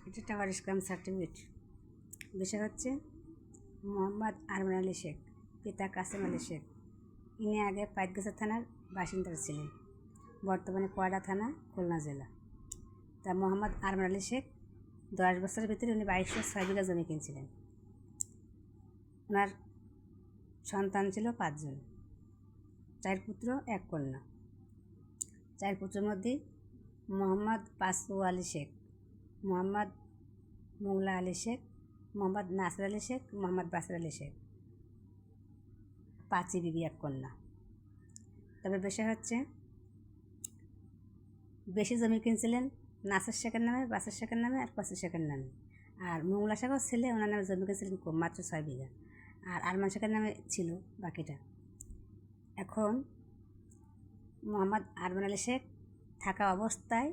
এটা একটা ওয়ারিশ সার্টিফিকেট। বিষয় হচ্ছে মোহাম্মদ আরমান আলী শেখ, পিতা কাসেম আলী শেখ। ইনি আগে পাইকগাছা থানার বাসিন্দা ছিলেন, বর্তমানে কয়রা থানা, খুলনা জেলা। তা মোহাম্মদ আরমান আলী শেখ 10 বছরের ভিতরে উনি 2206 বিঘা জমি কিনছিলেন। ওনার সন্তান ছিল 5 জন, 4 পুত্র 1 কন্যা। 4 পুত্রের মধ্যে মোহাম্মদ পাসু আলী শেখ, মোহাম্মদ মোংলা আলী শেখ, মোহাম্মদ নাসির আলী শেখ, মোহাম্মদ বাসির আলী শেখ, 5 বিবি 1 কন্যা। তবে বিষয় হচ্ছে বেশি জমি কিনছিলেন নাসির শেখের নামে, বাসির শেখের নামে আর পাসু শেখের নামে। আর মোংলা শেখও ছেলে, ওনার নামে জমি কিনছিলেন কম, মাত্র 6 বিঘা। আর আরমান শেখের নামে ছিল বাকিটা। এখন মোহাম্মদ আরমান আলী শেখ থাকা অবস্থায়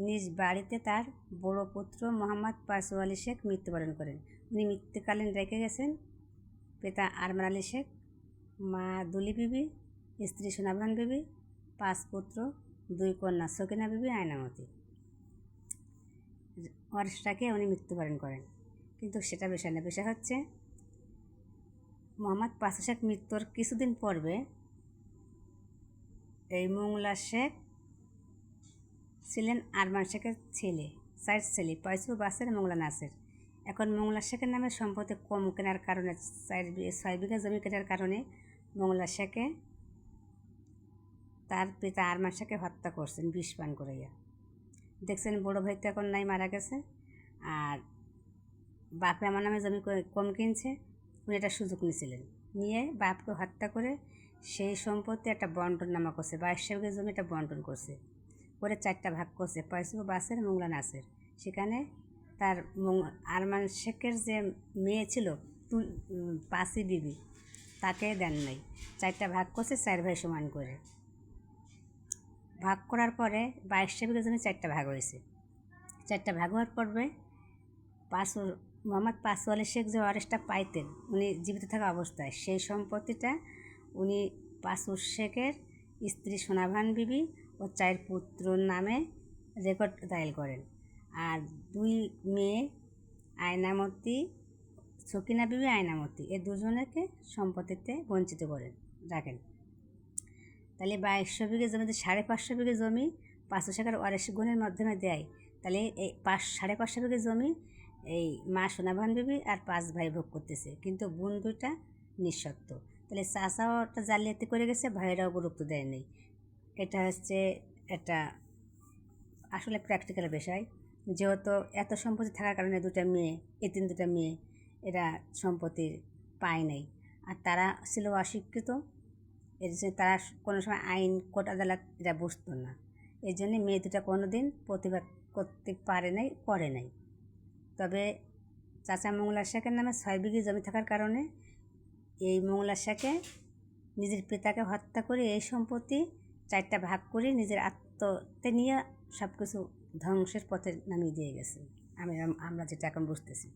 নিজ বাড়িতে তার বড় পুত্র মোহাম্মদ পাসু আলী শেখ মৃত্যুবরণ করেন। উনি মৃত্যুকালীন রেখে গেছেন পিতা আরমান আলী শেখ, মা দুলি বিবি, স্ত্রী সোনাভান বিবি, 5 পুত্র, 2 কন্যা সকিনা বিবি, আয়নামতি। ওয়ারিশটাকে উনি মৃত্যুবরণ করেন। কিন্তু সেটা বিষয় না, বিষয় হচ্ছে মোহাম্মদ পাসু শেখ মৃত্যুর কিছুদিন পূর্বে এই মোংলা শেখ ছিলেন আরমান শেখের ছেলে, 4 ছেলে, পাইসু, বাসের, মোংলা, নাসের। এখন মোংলা শেখের নামে সম্পত্তি কম কেনার কারণে, 6 বিঘা জমি কেনার কারণে মোংলা শেখে তার পিতা আরমান শেখকে হত্যা করছেন বিষ পান করাইয়া। দেখছেন বড় ভাই তো এখন নাই, মারা গেছে। আর বাপে আমার নামে জমি কম কিনছে, উনি একটা সুযোগ নিয়েছিলেন, নিয়ে বাপকে হত্যা করে সেই সম্পত্তি একটা বন্টন নামা করছে, 22 বিঘা জমি একটা বন্টন করছে, করে 4টা ভাগ করছে, পাইসু, বাসের, মোংলা, নাসের। সেখানে তার আরমান শেখের যে মেয়ে ছিল 5 বিবি, তাকে দেন নাই। 4টা ভাগ করছে 4 ভাই সমান করে। ভাগ করার পরে 22 বিঘা জমি 4টা ভাগ হয়েছে। 4টা ভাগ হওয়ার পর্বে মোহাম্মদ পাসু আলী শেখ যে ওয়ারিশটা পাইতেন উনি জীবিত থাকা অবস্থায়, সেই সম্পত্তিটা উনি পাসু শেখের স্ত্রী সোনাভান বিবি ও 4 পুত্রর নামে রেকর্ড দায়ের করেন। আর 2 মেয়ে আয়নামতি, সকিনা বিবি, আয়নামতি, এই দুজনকে সম্পত্তিতে বঞ্চিত করেন রাখেন। তাহলে 22 বিঘা জমিতে 550 বিঘা জমি পাসু শেখের ওয়ারিশ গুণের মাধ্যমে দেয়। তাহলে এই 550 বিঘা জমি এই মা সোনাভান বিবি আর 5 ভাই ভোগ করতেছে, কিন্তু বোন 2টা নিঃশর্ত। তাহলে চাচাও একটা জালিয়াতি করে গেছে, ভাইয়েরাও গুরুত্ব দেয় নেই। এটা হচ্ছে একটা আসলে প্র্যাকটিক্যাল বিষয়। যেহেতু এত সম্পত্তি থাকার কারণে 2টা মেয়ে, এতিম 2টা মেয়ে, এরা সম্পত্তি পায় নাই। আর তারা ছিল অশিক্ষিত, এর জন্য তারা কোনো সময় আইন, কোর্ট, আদালত এরা বুঝতো না। এই জন্যে মেয়ে 2টা কোনো দিন প্রতিবাদ করতে পারে নাই, করে নাই। তবে চাচা মোংলা শেখের নামে 6 বিঘা জমি থাকার কারণে এই মোংলা শেখে নিজের পিতাকে হত্যা করে এই সম্পত্তি 4টা ভাগ করে নিজের আত্মতে নিয়ে সব কিছু ধ্বংসের পথে নামিয়ে দিয়ে গেছে। আমরা যেটা এখন বুঝতেছি।